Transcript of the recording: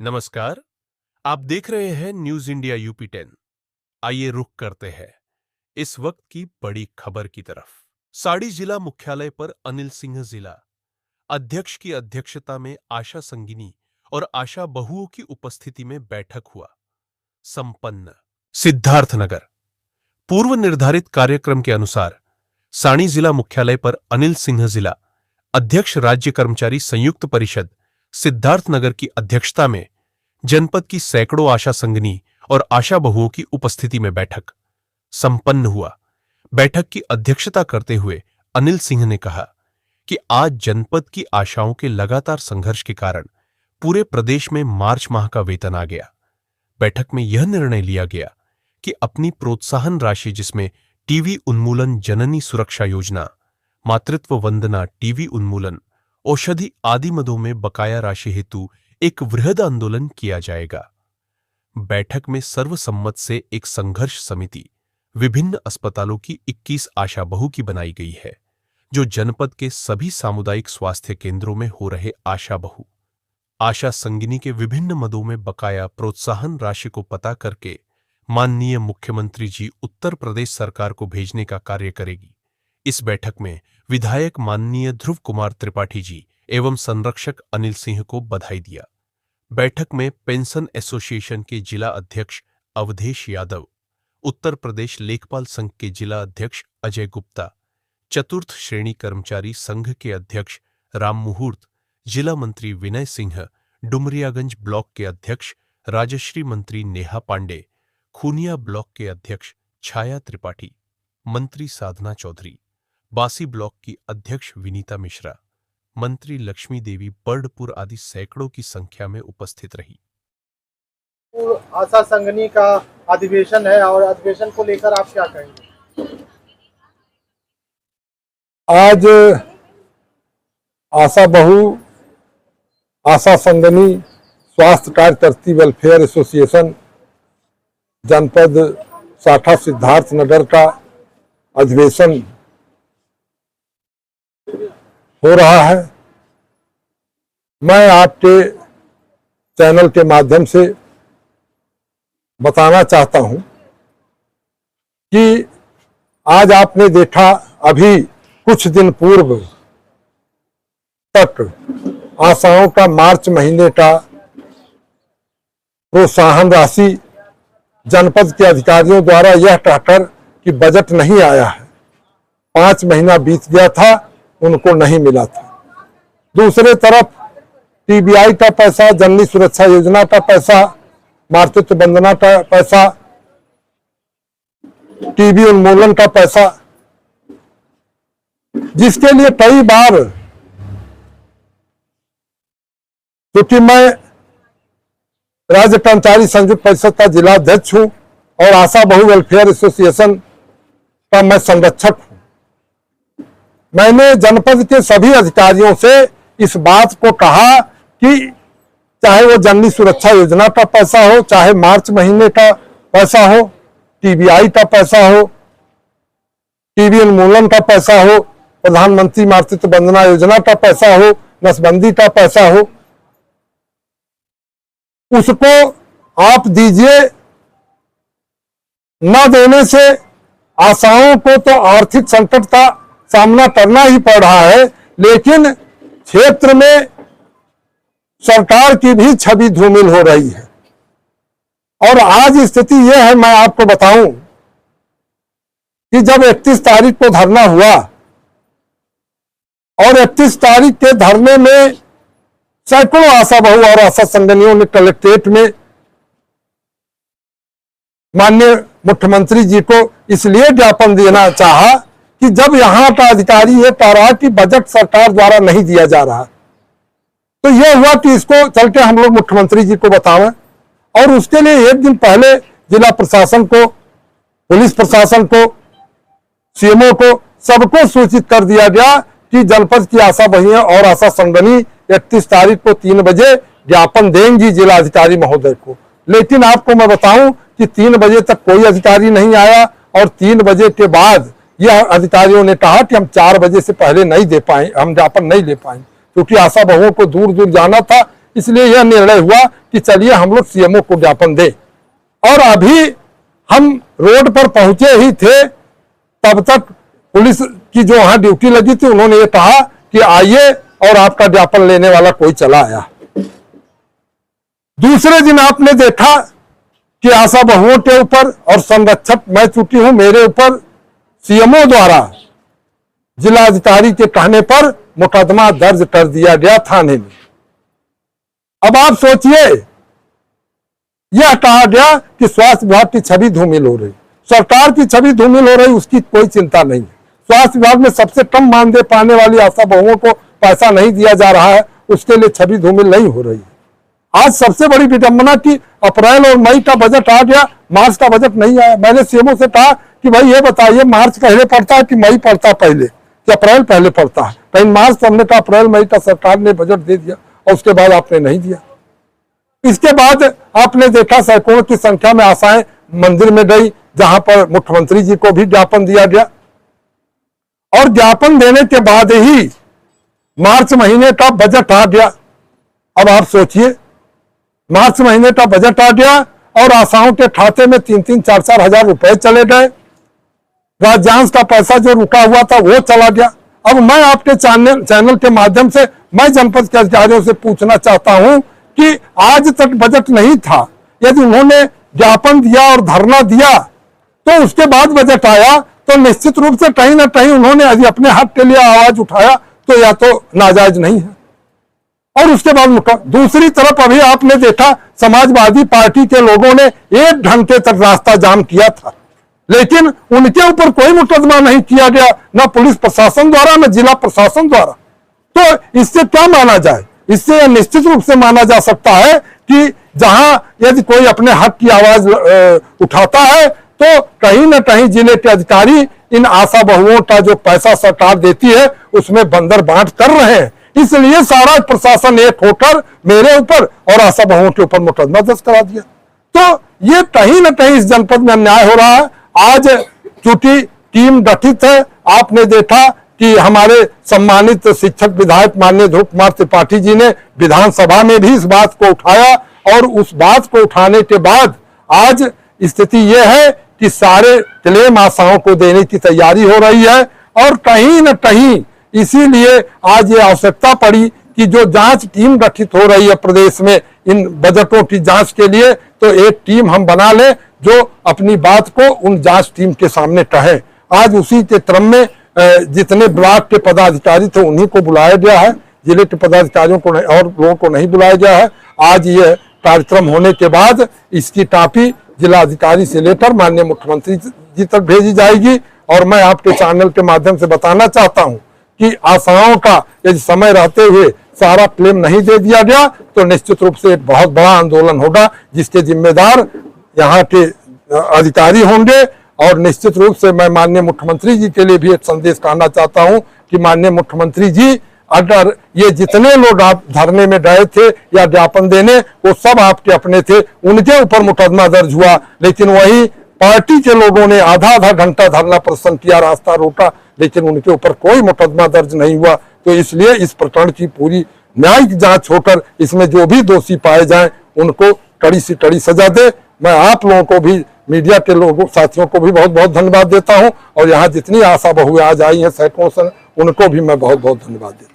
नमस्कार, आप देख रहे हैं न्यूज इंडिया यूपी 10। आइए रुख करते हैं इस वक्त की बड़ी खबर की तरफ। साड़ी जिला मुख्यालय पर अनिल सिंह जिला अध्यक्ष की अध्यक्षता में आशा संगिनी और आशा बहुओं की उपस्थिति में बैठक हुआ संपन्न। सिद्धार्थनगर पूर्व निर्धारित कार्यक्रम के अनुसार साड़ी जिला मुख्यालय पर अनिल सिंह जिला अध्यक्ष राज्य कर्मचारी संयुक्त परिषद सिद्धार्थनगर की अध्यक्षता में जनपद की सैकड़ों आशा संगिनी और आशा बहुओं की उपस्थिति में बैठक संपन्न हुआ। बैठक की अध्यक्षता करते हुए अनिल सिंह ने कहा कि आज जनपद की आशाओं के लगातार संघर्ष के कारण पूरे प्रदेश में मार्च माह का वेतन आ गया। बैठक में यह निर्णय लिया गया कि अपनी प्रोत्साहन राशि जिसमें टीवी उन्मूलन जननी सुरक्षा योजना, मातृत्व वंदना टीवी उन्मूलन, औषधि आदि मदों में बकाया राशि हेतु एक वृहद आंदोलन किया जाएगा। बैठक में सर्वसम्मत से एक संघर्ष समिति विभिन्न अस्पतालों की 21 आशा बहु की बनाई गई है, जो जनपद के सभी सामुदायिक स्वास्थ्य केंद्रों में हो रहे आशा बहु आशा संगिनी के विभिन्न मदों में बकाया प्रोत्साहन राशि को पता करके माननीय मुख्यमंत्री जी उत्तर प्रदेश सरकार को भेजने का कार्य करेगी। इस बैठक में विधायक माननीय ध्रुव कुमार त्रिपाठी जी एवं संरक्षक अनिल सिंह को बधाई दिया। बैठक में पेंशन एसोसिएशन के जिला अध्यक्ष अवधेश यादव, उत्तर प्रदेश लेखपाल संघ के जिला अध्यक्ष अजय गुप्ता, चतुर्थ श्रेणी कर्मचारी संघ के अध्यक्ष राम मुहूर्त, जिला मंत्री विनय सिंह, डुमरियागंज ब्लॉक के अध्यक्ष राजश्री मंत्री नेहा पांडे, खूनिया ब्लॉक के अध्यक्ष छाया त्रिपाठी, मंत्री साधना चौधरी, बासी ब्लॉक की अध्यक्ष विनीता मिश्रा, मंत्री लक्ष्मी देवी बर्डपुर आदि सैकड़ों की संख्या में उपस्थित रही। आशा संगिनी का अधिवेशन है और अधिवेशन को लेकर आप क्या कहेंगे? आज आशा बहु, आशा संगिनी, स्वास्थ्य कार्यकर्ती वेलफेयर एसोसिएशन जनपद शाखा सिद्धार्थनगर का अधिवेशन हो रहा है। मैं आपके चैनल के माध्यम से बताना चाहता हूं कि आज आपने देखा अभी कुछ दिन पूर्व तक आशाओं का मार्च महीने का प्रोत्साहन राशि जनपद के अधिकारियों द्वारा यह कहकर कि बजट नहीं आया है, 5 महीना बीत गया था, उनको नहीं मिला था। दूसरे तरफ टीबीआई का पैसा, जननी सुरक्षा योजना का पैसा, मातृत्व वंदना का पैसा, टीबी उन्मूलन का पैसा, जिसके लिए कई बार, क्योंकि मैं राज्य कर्मचारी संयुक्त परिषद का जिला अध्यक्ष हूं और आशा बहु वेलफेयर एसोसिएशन का मैं संरक्षक हूं, मैंने जनपद के सभी अधिकारियों से इस बात को कहा कि चाहे वो जननी सुरक्षा योजना का पैसा हो, चाहे मार्च महीने का पैसा हो, टीबीआई का पैसा हो, टीबी उन्मूलन का पैसा हो, प्रधानमंत्री मातृत्व वंदना योजना का पैसा हो, नसबंदी का पैसा हो, उसको आप दीजिए। न देने से आशाओं को तो आर्थिक संकट का सामना करना ही पड़ रहा है, लेकिन क्षेत्र में सरकार की भी छवि धूमिल हो रही है। और आज स्थिति यह है, मैं आपको बताऊं कि जब 31 तारीख को धरना हुआ और 31 तारीख के धरने में सैकड़ों आशा बहु और आशा संगिनियों ने कलेक्ट्रेट में माननीय मुख्यमंत्री जी को इसलिए ज्ञापन देना चाहा कि जब यहां का अधिकारी ये कह रहा कि बजट सरकार द्वारा नहीं दिया जा रहा, तो यह हुआ कि इसको चल के हम लोग मुख्यमंत्री जी को बतावें। और उसके लिए एक दिन पहले जिला प्रशासन को, पुलिस प्रशासन को, सीएमओ को, सबको सूचित कर दिया गया कि जनपद की आशा बहुएं और आशा संगिनी 31 तारीख को 3 बजे ज्ञापन देंगी जिला अधिकारी महोदय को। लेकिन आपको मैं बताऊं कि 3 बजे तक कोई अधिकारी नहीं आया और 3 बजे के बाद यह अधिकारियों ने कहा कि हम 4 बजे से पहले नहीं दे पाए, हम ज्ञापन नहीं ले पाएंगे, क्योंकि आशा बहुओं को दूर दूर जाना था। इसलिए यह निर्णय हुआ कि चलिए हम लोग सीएमओ को ज्ञापन दें। और अभी हम रोड पर पहुंचे ही थे, तब तक पुलिस की जो वहां ड्यूटी लगी थी उन्होंने ये कहा कि आइए और आपका ज्ञापन लेने वाला कोई चला आया। दूसरे दिन आपने देखा कि आशा बहुओं के ऊपर और संरक्षक मैं चुकी हूं, मेरे ऊपर सीएमओ द्वारा जिलाधिकारी के कहने पर मुकदमा दर्ज कर दिया गया थाने में। अब आप सोचिए, यह कहा गया कि स्वास्थ्य विभाग की छवि धूमिल हो रही, सरकार की छवि धूमिल हो रही, उसकी कोई चिंता नहीं है। स्वास्थ्य विभाग में सबसे कम मानदेय पाने वाली आशा बहुओं को पैसा नहीं दिया जा रहा है, उसके लिए छवि धूमिल नहीं हो रही है। आज सबसे बड़ी विडंबना की अप्रैल और मई का बजट आ गया, मार्च का बजट नहीं आया। मैंने सीएमओ से कहा कि भाई ये बताइए मार्च पहले पड़ता है कि मई पड़ता है पहले, कि अप्रैल पहले पड़ता है? कहीं मार्च तो हमने कहा अप्रैल मई का सरकार ने बजट दे दिया और उसके बाद आपने नहीं दिया। इसके बाद आपने देखा सैकड़ों की संख्या में आशाएं मंदिर में गई, जहां पर मुख्यमंत्री जी को भी ज्ञापन दिया गया। और ज्ञापन देने के बाद ही मार्च महीने का बजट आ गया। अब आप सोचिए, मार्च महीने का बजट आ गया और आशाओं के खाते में 3-3, 4-4 हजार रुपए चले गए। राज्यांश का पैसा जो रुका हुआ था वो चला गया। अब मैं आपके चैनल के माध्यम से मैं जनपद के अधिकारियों से पूछना चाहता हूं कि आज तक बजट नहीं था, यदि उन्होंने ज्ञापन दिया और धरना दिया तो उसके बाद बजट आया, तो निश्चित रूप से कहीं ना कहीं उन्होंने यदि अपने हक के लिए आवाज उठाया तो या तो नाजायज नहीं है। और उसके बाद दूसरी तरफ अभी आपने देखा समाजवादी पार्टी के लोगों ने 1 घंटे तक रास्ता जाम किया था, लेकिन उनके ऊपर कोई मुकदमा नहीं किया गया, न पुलिस प्रशासन द्वारा न जिला प्रशासन द्वारा। तो इससे क्या माना जाए? इससे यह निश्चित रूप से माना जा सकता है कि जहां यदि कोई अपने हक की आवाज उठाता है तो कहीं ना कहीं जिले के अधिकारी इन आशा बहुओं का जो पैसा सरकार देती है उसमें बंदर बांट कर रहे हैं। इसलिए सारा प्रशासन एक होकर मेरे ऊपर और आशा बहुओं के ऊपर मुकदमा दर्ज करा दिया। तो ये कहीं ना कहीं इस जनपद में अन्याय हो रहा है। आज चूंकि टीम गठित है, आपने देखा कि हमारे सम्मानित शिक्षक विधायक माननीय ध्रुव कुमार त्रिपाठी जी ने विधानसभा में भी इस बात को उठाया और उस बात को उठाने के बाद आज स्थिति यह है कि सारे क्लेम आशाओं को देने की तैयारी हो रही है। और कहीं न कहीं इसीलिए आज ये आवश्यकता पड़ी कि जो जांच टीम गठित हो रही है प्रदेश में इन बजटों की जांच के लिए, तो एक टीम हम बना लें जो अपनी बात को उन जांच टीम के सामने कहे। आज उसी के क्रम में जितने ब्लॉक के पदाधिकारी थे उन्हीं को बुलाया गया है, जिले के पदाधिकारियों को और लोगों को नहीं बुलाया गया है। आज ये कार्यक्रम होने के बाद इसकी कॉपी जिलाधिकारी से लेकर माननीय मुख्यमंत्री जी तक भेजी जाएगी। और मैं आपके चैनल के माध्यम से बताना चाहता हूं कि आशाओं का यदि समय रहते हुए सारा क्लेम नहीं दे दिया गया तो निश्चित रूप से एक बहुत बड़ा आंदोलन होगा, जिसके जिम्मेदार यहाँ के अधिकारी होंगे। और निश्चित रूप से मैं माननीय मुख्यमंत्री जी के लिए भी एक संदेश कहना चाहता हूं कि माननीय मुख्यमंत्री जी, अगर ये जितने लोग आप धरने में गए थे या ज्ञापन देने, वो सब आपके अपने थे, उनके ऊपर मुकदमा दर्ज हुआ, लेकिन वही पार्टी के लोगों ने आधा घंटा धरना प्रदर्शन किया, रास्ता रोका, लेकिन उनके ऊपर कोई मुकदमा दर्ज नहीं हुआ। तो इसलिए इस प्रकरण की पूरी न्यायिक जांच होकर इसमें जो भी दोषी पाए जाएं उनको कड़ी से कड़ी सजा दे। मैं आप लोगों को भी, मीडिया के लोगों साथियों को भी बहुत बहुत धन्यवाद देता हूं और यहाँ जितनी आशा बहुएं आज आई हैं सैकड़ों से, उनको भी मैं बहुत बहुत धन्यवाद देता हूं।